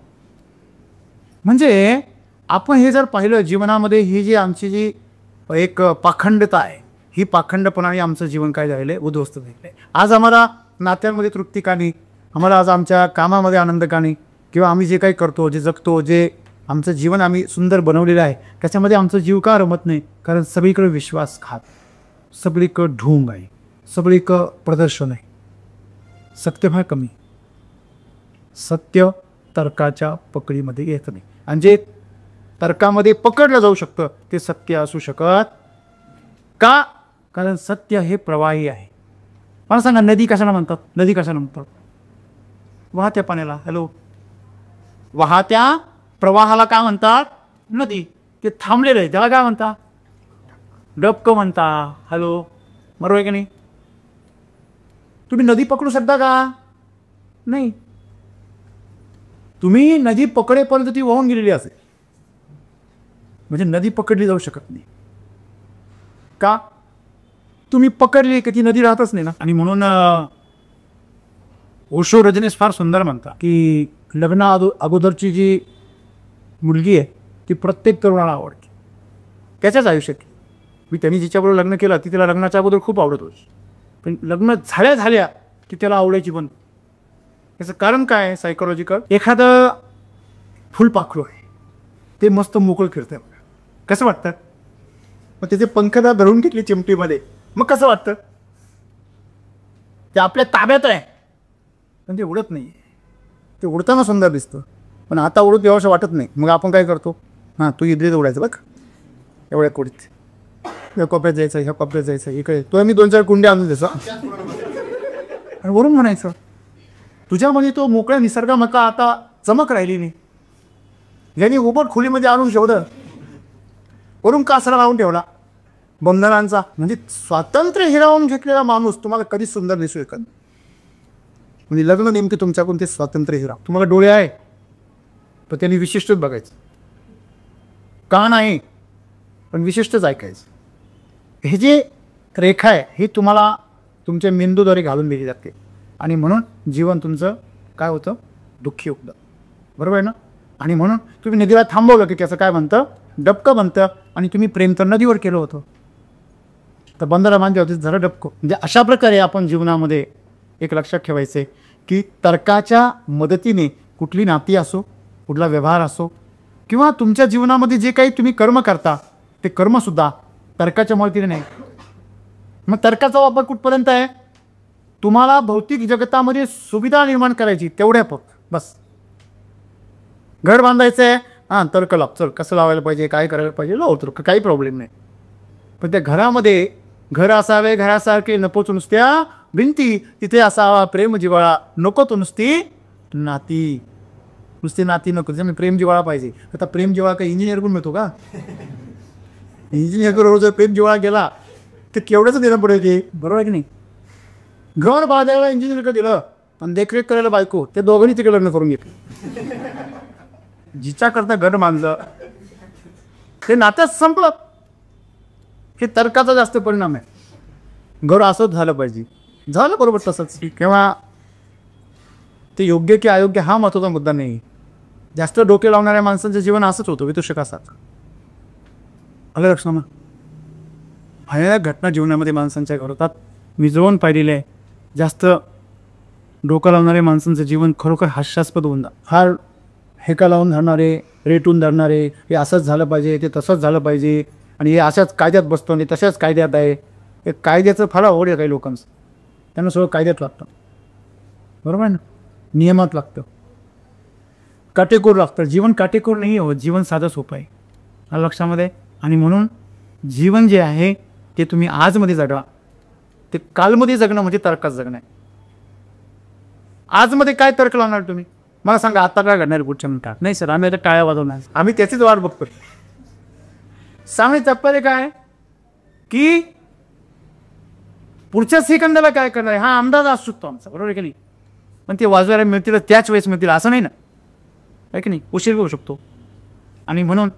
म्हणजे आपण हे जर पाहिलं जीवनामध्ये, ही जी आमची जी एक पाखंडता आहे, ही पाखंडपणाने आमचं जीवन काय झालेलं आहे, उद्ध्वस्त झालेलं आहे. आज आम्हाला नात्यांमध्ये तृप्ती का नाही, आम्हाला आज आमच्या कामामध्ये आनंद का नाही, किंवा आम्ही जे काही करतो, जे जगतो, जे आमचं जीवन आम्ही सुंदर बनवलेलं आहे, त्याच्यामध्ये आमचं जीव का रमत नाही. कारण सगळीकडे विश्वासघात, सगळीकडं ढोंग आहे, सगळीकडं प्रदर्शन आहे, सत्यभाय कमी. सत्य तर्काच्या पकडीमध्ये येत नाही. आणि जे तर्कामध्ये पकडलं जाऊ शकतं ते सत्य असू शकत का? कारण सत्य हे प्रवाही आहे. मला सांगा, नदी कशाला म्हणतात? नदी कशाला म्हणतात? वाहत्या पाण्याला. हॅलो, वाहत्या प्रवाहाला काय म्हणतात? नदी. ते थांबलेलं आहे त्याला काय म्हणता? डबकं म्हणता. हॅलो, बरोबर आहे की नाही? तुम्ही नदी पकडू शकता का? नाही. तुम्ही नदी पकडेपर्यंत ती वाहून गेलेली असेल, म्हणजे नदी पकडली जाऊ शकत नाही. का? तुम्ही पकडली की ती नदी राहतच नाही ना. आणि म्हणून ओशो रजनीश फार सुंदर म्हणतात की लग्ना अगोदरची जी मुलगी आहे ती प्रत्येक तरुणाला आवडते त्याच्याच आयुष्यात. मी त्यांनी जिच्याबरोबर लग्न केलं ती त्याला लग्नाच्या अगोदर खूप आवडत होती, पण लग्न झाल्या की त्याला आवडायची पण. याचं कारण काय आहे सायकोलॉजिकल? एखादं फुलपाखरू आहे, ते मस्त मोकळं फिरतंय, कसं वाटतं? मग त्याचे पंखदा धरून घेतली चिमटीमध्ये, मग कसं वाटतं? ते आपल्या ताब्यात आहे पण ते उडत नाही. ते उडताना सुंदर दिसतं, पण आता उडत व्यवस्था वाटत नाही. मग आपण काय करतो? हां, तू इथेच उडायचं बघ, एवढ्या कोडीत ह्या कोपऱ्यात जायचं, ह्या कोपऱ्यात जायचं, इकडे तो मी 2-4 कुंड्या आणून द्यायचं आणि वरून म्हणायचं तुझ्यामध्ये तो मोकळ्या निसर्गामधला आता चमक राहिली नाही. यांनी उभट खोलीमध्ये आणून ठेवलं, वरून कासरा लावून ठेवला बंधनांचा. म्हणजे स्वातंत्र्य हिरावून घेतलेला माणूस तुम्हाला कधीच सुंदर दिसू शकत. म्हणजे लग्न नेमके तुमच्याकडून ते स्वातंत्र्य हिराव. तुम्हाला डोळे आहे पण त्यांनी विशिष्टच बघायचं, का नाही पण विशिष्टच ऐकायचं. हे जे रेखा आहे ही तुम्हाला तुमच्या मेंदूद्वारे घालून दिली जाते आणि म्हणून जीवन तुमचं काय होतं? दुःखी होतं. बरोबर आहे ना? आणि म्हणून तुम्ही नदीला थांबवलं की त्याचं काय म्हणतं? डबकं बनतं. आणि तुम्ही प्रेम तर नदीवर केलं होतं, तर बंधारा बांधले होते जरा डबकं. म्हणजे अशा प्रकारे आपण जीवनामध्ये एक लक्षात ठेवायचं आहे की तर्काच्या मदतीने कुठली नाती असो, कुठला व्यवहार असो, किंवा तुमच्या जीवनामध्ये जे काही तुम्ही कर्म करता ते कर्मसुद्धा तर्काच्या मदतीने नाही. मग तर्काचा वापर कुठपर्यंत आहे? तुम्हाला भौतिक जगतामध्ये सुविधा निर्माण करायची तेवढ्या बस. घर बांधायचं आहे, हां तर्क लाव, चल कसं लावायला पाहिजे, काय करायला पाहिजे, लावतो, काही प्रॉब्लेम नाही. पण त्या घरामध्ये घर असावे, घरासारखे नकोच नुसत्या भिंती, तिथे असावा प्रेम जिव्हाळा, नको तो नुसती नाती. नुसती नाती नको, त्याच्यामुळे प्रेम जिव्हाळा पाहिजे. आता प्रेम जिव्हाळा काही इंजिनियर कडून मिळतो का? इंजिनियर बरोबर जर प्रेम जिव्हाळा गेला तर केवढ्याच देणं पडेल ते. बरोबर आहे की नाही? घर बांधायला इंजिनियरकडे दिलं आणि देखरेख करायला बायको, ते दोघांनी तिकडे लग्न करून घेतलं. जिच्या करता घर बांधलं ते नात्याच संपलं. हे तर्काचा जास्त परिणाम आहे. घर असंच झालं पाहिजे, झालं बरोबर तसंच. किंवा ते योग्य की अयोग्य हा महत्त्वाचा मुद्दा नाही. जास्त डोके लावणाऱ्या माणसांचं जीवन असंच होतं, वितूषकासारखं. आलं लक्षात? भयानक घटना जीवनामध्ये माणसांच्या घडतात, मी जवळून पाहिलेलं आहे. जास्त डोकं लावणारे माणसांचं जीवन खरोखर हास्यास्पद होऊन जातं. फार हेका लावून धरणारे, रेटून धरणारे, हे असंच झालं पाहिजे, ते तसंच झालं पाहिजे, आणि हे अशाच कायद्यात बसतो आणि तशाच कायद्यात आहे. हे कायद्याचं फार आवड आहे काही लोकांचं, त्यांना सगळं कायद्यात लागतं. बरोबर आहे ना? नियमात लागतं, काटेकोर लागतं. जीवन काटेकोर नाही हो, जीवन साधं सोपं आहे. आलं लक्षामध्ये? आणि म्हणून जीवन जे आहे ते तुम्ही आजमध्ये जगा. ते कालमध्ये जगणं म्हणजे तर्कात जगणं आहे. आजमध्ये काय तर्क लावणार तुम्ही? मला सांगा, आता काय घडणार पुढच्या मिनिटात? नाही सर, आम्ही आता टाळ्या वाजवणार, आम्ही त्याचीच वाट बघतो. सामने टप्प्याने काय की पुढच्या सेकंदाला काय करणार आहे हा अंदाज असू शकतो आमचा. बरोबर आहे की नाही? पण ते वाजवायला मिळतील त्याच वेळेस मिळतील असं नाही ना, आहे की नाही? उशीर होऊ शकतो. आणि म्हणून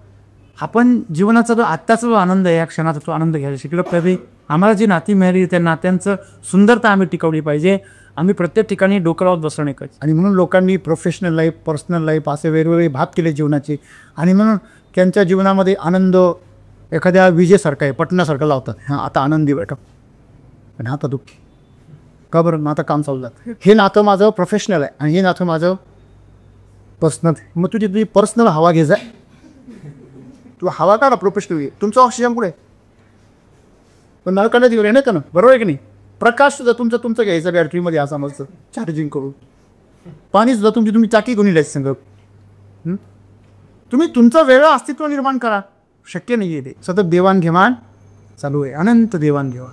आपण जीवनाचा जो आत्ताचा जो आनंद आहे, या क्षणाचा तो आनंद घ्यायला शिकलो पाहिजे. आम्हाला जी नाती मिळाली त्या नात्यांचं सुंदरता आम्ही टिकवली पाहिजे. आम्ही प्रत्येक ठिकाणी डोकं लावत बसणं नाही करायचं. आणि म्हणून लोकांनी प्रोफेशनल लाईफ, पर्सनल लाईफ असे वेगवेगळे भाग केले जीवनाचे. आणि म्हणून त्यांच्या जीवनामध्ये आनंद एखाद्या विजेसारखा आहे, पटण्यासारखं लावतात. हां आता आनंदी बैठक, आणि आता दुःखी का बरं? आता काम चालू जातं. हे नातं माझं प्रोफेशनल आहे आणि हे नातं माझं पर्सनल. मग तुझी पर्सनल हवा घे जाय, तू हवा काढा, प्रोफेशनल घे. तुमचं ऑक्सिजन पुढे पण नळकाला दिवरे नाही का ना? बरोबर आहे की नाही? प्रकाश सुद्धा तुमचं घ्यायचं बॅटरीमध्ये, असा मस्त चार्जिंग करून. पाणी सुद्धा तुम्ही टाकी कोणी लिहायचं सांग. तुम्ही तुमचं वेगळं अस्तित्व निर्माण करा. शक्य नाही आहे ते. सतत देवाणघेवाण चालू आहे, अनंत देवाणघेवाण.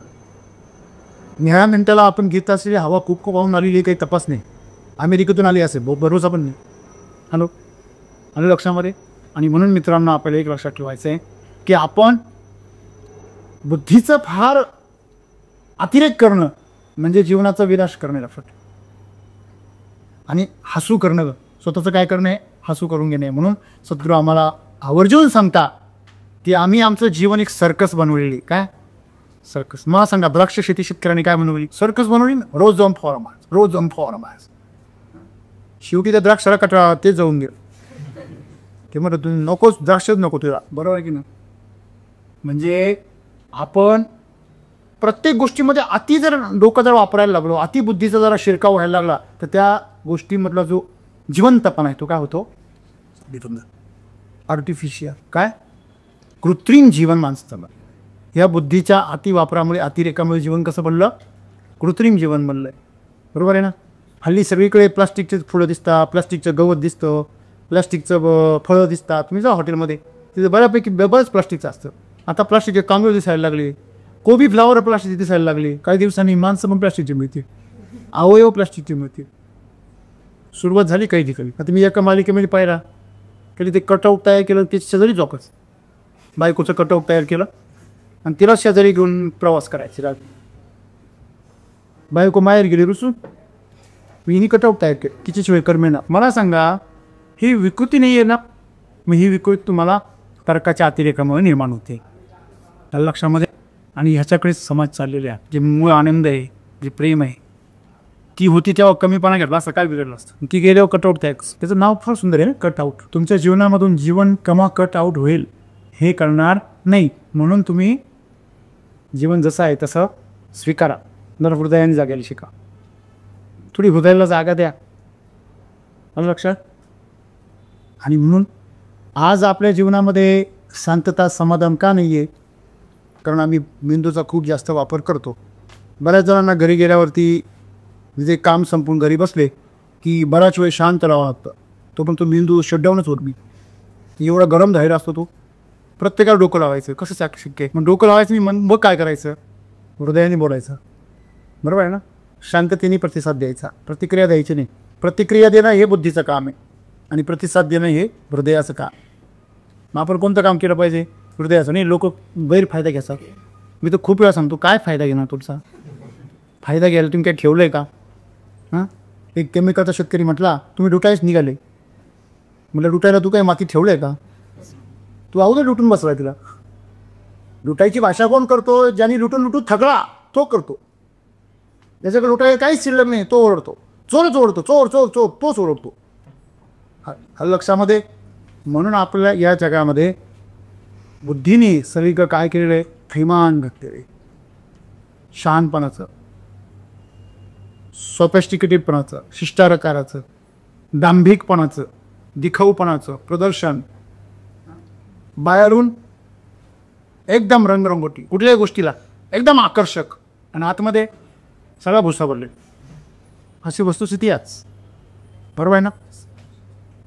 ह्या मिनिटाला आपण घेत असलेली हवा खूप खूप वाहून आलेली काही तपास नाही. अमेरिकेतून आली असेल भरोसा पण नाही. हॅलो आलं लक्षामध्ये. आणि म्हणून मित्रांनो आपल्याला एक लक्षात ठेवायचं आहे की आपण बुद्धीचं फार अतिरेक करणं म्हणजे जीवनाचा विनाश करणे लक्षात. आणि हसू करणं, स्वतःचं काय करणं आहे, हसू करून घेणे. म्हणून सद्गुरू आम्हाला आवर्जून सांगता की आम्ही आमचं जीवन एक सर्कस बनवलेली. काय सर्कस? मला सांगा, द्राक्ष शेती शेतकऱ्यांनी काय बनवली? सर्कस बनवली. रोज जाऊन फॉर्मास, रोज जाऊन फॉर्मास. शेवटी त्या द्राक्षाला कटाळा ते जाऊन गेलं. ते म्हणत तुम्ही नकोच, द्राक्षच नको तुला. बरोबर आहे की नाही? म्हणजे आपण प्रत्येक गोष्टीमध्ये अति जर डोकं जर वापरायला लागलो, अतिबुद्धीचा जरा शिरकाव व्हायला लागला, तर त्या गोष्टीमधला जो जिवंतपणा आहे तो काय होतो? आर्टिफिशियल, काय कृत्रिम जीवन माणसाचं. या बुद्धीच्या अतिवापरामुळे, अतिरेकामुळे जीवन कसं बनलं? कृत्रिम जीवन बनलं आहे. बरोबर आहे ना? हल्ली सगळीकडे प्लास्टिकचे फुलं दिसतात, प्लास्टिकचं गवत दिसतं, प्लास्टिकचं फळं दिसतात. तुम्ही जा हॉटेलमध्ये, तिथे बऱ्यापैकी बरंच प्लास्टिकचं असतं. आता प्लास्टिकचे कांदे दिसायला लागले, कोबी फ्लावर प्लास्टिकची दिसायला लागली. काही दिवसांनी माणसं पण प्लास्टिकची मिळते, अवयव प्लास्टिकची मिळते. सुरुवात झाली काही ठिकाणी. आता मी एका मालिकेमध्ये पाहिला की ते कटआउट तयार केलं, ते शेजारी जॉकच बायकोचं कटआउट तयार केलं आणि तिला शेजारी घेऊन प्रवास करायचे. बायको माहेर गेली रुसून, मी कटआउट तयार केलं, तिच्याशिवाय कर्मेना. मला सांगा, ही विकृती नाही आहे ना? मग ही विकृती तुम्हाला तर्काच्या अतिरेकामुळे निर्माण होते. लक्षामध्ये. आणि ह्याच्याकडेच समाज चाललेले आहे. जे मूळ आनंद आहे, जे प्रेम आहे, ती होती तेव्हा कमीपणा घेतला असं काय बिघडलं असतं? ती गेल्यावर कटआउट टॅक्स. त्याचं नाव फार सुंदर आहे ना, कटआउट. तुमच्या जीवनामधून जीवन कमा कटआउट होईल हे करणार नाही. म्हणून तुम्ही जीवन जसं आहे तसं स्वीकारा. जर हृदयाने जागायला शिका. थोडी हृदयाला जागा द्या. आलं लक्षात? आणि म्हणून आज आपल्या जीवनामध्ये शांतता, समाधान का नाही आहे? कारण आम्ही मेंदूचा खूप जास्त वापर करतो. बऱ्याच जणांना घरी गेल्यावरती जे काम संपून घरी बसले की बराच वेळ शांत राहावं लागतं. तो पण तो मेंदू शटडाऊनच होत नाही. एवढा गरम धायरा असतो तो. प्रत्येकाला डोकं लावायचं. कसं शक्य आहे? मग डोकं लावायचं मी मग काय करायचं? हृदयाने बोलायचं. बरोबर आहे ना? शांततेने प्रतिसाद द्यायचा, प्रतिक्रिया द्यायची नाही. प्रतिक्रिया देणं हे बुद्धीचं काम आहे आणि प्रतिसाद देणं हे हृदयाचं काम. मग आपण कोणतं काम केलं पाहिजे? हृदयाचं. नाही, लोक गैरफायदा घ्यायचा. मी तर खूप वेळा सांगतो, काय फायदा घेणार तुमचा? फायदा घ्यायला तुम्ही काय ठेवलं आहे का? हां, एक केमिकलचा शेतकरी म्हटला, तुम्ही लुटायच निघाले. म्हटलं लुटायला तू काय माती ठेवलं आहे का? तू अगोदर लुटून बसला. तिला लुटायची भाषा कोण करतो? ज्यांनी लुटून थकला तो करतो. त्याच्याकडे लुटायला काहीच शिल्लक नाही, तो ओरडतो. चोरच ओरडतो, चोर चोर चोर, तोच ओरडतो. हा लक्षामध्ये. म्हणून आपल्या या जगामध्ये बुद्धीने सगळीकडे काय केलेलं आहे? थैमान घातलेलं आहे. शहाणपणाचं, सोफिस्टिकेटेडपणाचं, शिष्टाचाराचं, दांभिकपणाचं, दिखाऊपणाचं प्रदर्शन. बाहेरून एकदम रंगरंगोटी, कुठल्याही गोष्टीला एकदम आकर्षक, आणि आतमध्ये सगळा भुसा भरले. अशी वस्तुस्थिती आज. बरोबर आहे ना?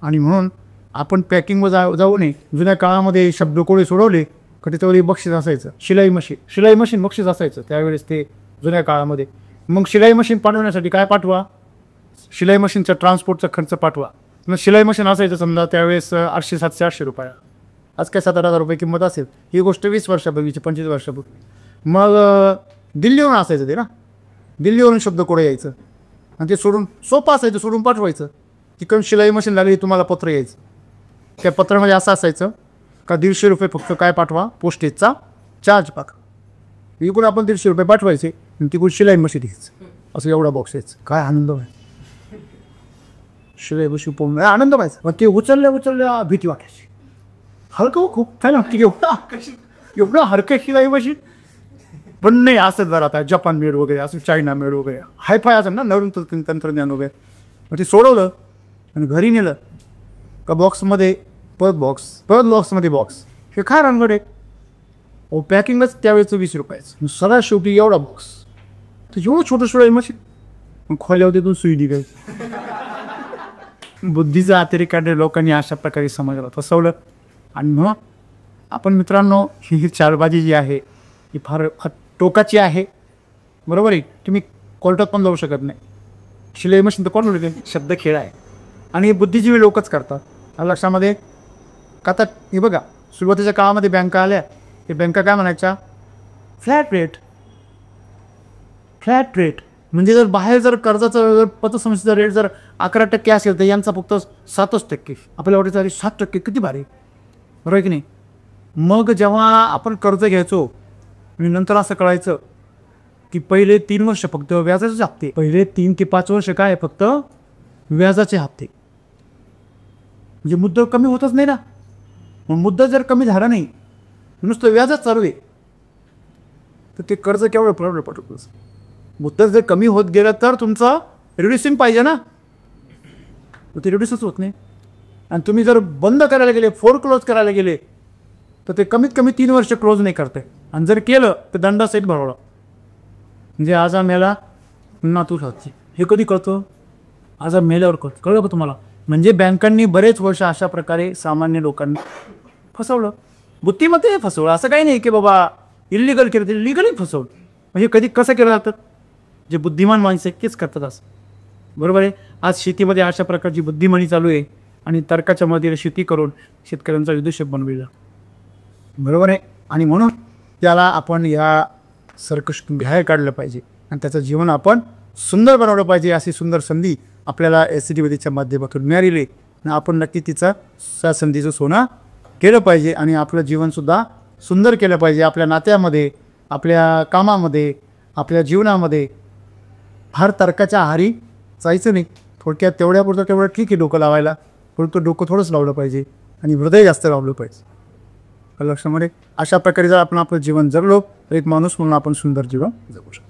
आणि म्हणून आपण पॅकिंगवर जाऊ नये. जुन्या काळामध्ये शब्दकोळे सोडवले का त्याच्यावर बक्षीस असायचं. शिलाई मशीन बक्षीस असायचं त्यावेळेस ते जुन्या काळामध्ये. मग शिलाई मशीन पाठवण्यासाठी काय पाठवा? शिलाई मशीनचा ट्रान्सपोर्टचा खर्च पाठवा. मग शिलाई मशीन असायचं समजा त्यावेळेस 800-700-800 रुपये. आज काय 7,000-8,000 रुपये किंमत असेल. ही गोष्ट 20 वर्षापूर्वीची, 25 वर्षापूर्वी. मग दिल्लीवरून असायचं ते ना, दिल्लीवरून शब्दकोळे यायचं आणि ते सोडून सोपं असायचं, सोडून पाठवायचं. तिकडून शिलाई मशीन लागली, तुम्हाला पत्र यायचं. त्या पत्रामध्ये असं असायचं का 150 रुपये फक्त काय पाठवा? पोस्टेजचा चार्ज पाठवा. इकडून आपण 150 रुपये पाठवायचे आणि तिकडून शिलाई मशीन घ्यायचं. असं एवढा बॉक्स यायचं. काय आनंद व्हायचा. शिलाई मशीन पोहून आनंद व्हायचा. पण ते उचलल्या भीती वाटायची. हलकं खूप काय ना, एवढं हलकं शिलाई मशीन. पण नाही असं जर आता जपान मेड वगैरे असं, चायना मेड वगैरे हायफाय असं ना, नवीन तंत्रज्ञान वगैरे. मग ते सोडवलं आणि घरी नेलं का बॉक्समध्ये परत बॉक्समध्ये बॉक्स. हे काय रंगड आहे? ओ पॅकिंगच त्यावेळेचं 20 रुपयाचं. सगळ्यात शेवटी एवढा बॉक्स. तर एवढं छोटं शिलाई मशीन. मग खोल्यावर तिथून सुई निघायची. बुद्धीचा अतिरेकाने लोकांनी अशा प्रकारे समाजाला फसवलं. आणि मग आपण मित्रांनो, ही चालबाजी जी आहे ही फार टोकाची आहे. बरोबर आहे. तुम्ही कोर्टात पण जाऊ शकत नाही. शिलाई मशीन तर कोण बोलते, शब्द खेळ आहे. आणि हे बुद्धिजीवी लोकच करतात. लक्षामध्ये का तर हे बघा, सुरुवातीच्या काळामध्ये बँका आल्या. हे बँका काय म्हणायच्या, फ्लॅट रेट म्हणजे जर बाहेर जर कर्जाचं जर पतसंस्थेचा रेट जर 11% असेल तर यांचा फक्त 7%. आपल्याला वाटायचं अरे 7% किती भारी, बरोबर आहे की नाही. मग जेव्हा आपण कर्ज घ्यायचो आणि नंतर असं कळायचं की पहिले 3 वर्ष फक्त व्याजाचे हप्ते, पहिले 3 ते 5 वर्ष काय फक्त व्याजाचे हप्ते, म्हणजे मुद्दल कमी होतच नाही ना. मग मुद्दा जर कमी झाला नाही, नुसतं व्याजच चालू आहे, तर ते कर्ज केवढं प्रॉब्लेम पडतो. मुद्दा जर कमी होत गेला तर तुमचं रिड्युसिंग पाहिजे ना, तर ते रिड्युसच होत नाही. आणि तुम्ही जर बंद करायला गेले, क्लोज करायला गेले, तर ते कमीत कमी 3 वर्ष क्लोज नाही करते. आणि जर केलं तर दंडासहित भरवला. म्हणजे आज मेला पुन्हा तू शकते. हे कधी कळतं, आज मेल्यावर कळलं का तुम्हाला. म्हणजे बँकांनी बरेच वर्ष अशा प्रकारे सामान्य लोकांना फसवलं, बुद्धिमत्तेने फसवलं. असं काही नाही की बाबा इलिगल केलं, ते लिगली फसवलं. म्हणजे कधी कसं केलं जातं, जे बुद्धिमान माणसं तेच करतात असं, बरोबर आहे. आज शेतीमध्ये अशा प्रकारची बुद्धिमानी चालू आहे आणि तर्काच्या मध्ये शेती करून शेतकऱ्यांचा विदूषक बनविला, बरोबर आहे. आणि म्हणून त्याला आपण या सर्कस बाहेर काढलं पाहिजे आणि त्याचं जीवन आपण सुंदर बनवलं पाहिजे. अशी सुंदर संधी आपल्याला SCTVच्या माध्यमातून मिळालेली आणि आपण नक्की तिचा त्या संधीचं सोनं केलं पाहिजे आणि आपलं जीवनसुद्धा सुंदर केलं पाहिजे. आपल्या नात्यामध्ये, आपल्या कामामध्ये, आपल्या जीवनामध्ये फार तर्काच्या आहारी जायचं नाही. थोडक्यात तेवढं ठीक आहे डोकं लावायला, परंतु डोकं थोडंच लावलं पाहिजे आणि हृदय जास्त लावलं पाहिजे. लक्षामध्ये अशा प्रकारे जर आपण आपलं जीवन जगलो तर एक माणूस म्हणून आपण सुंदर जीवन जगू शकतो.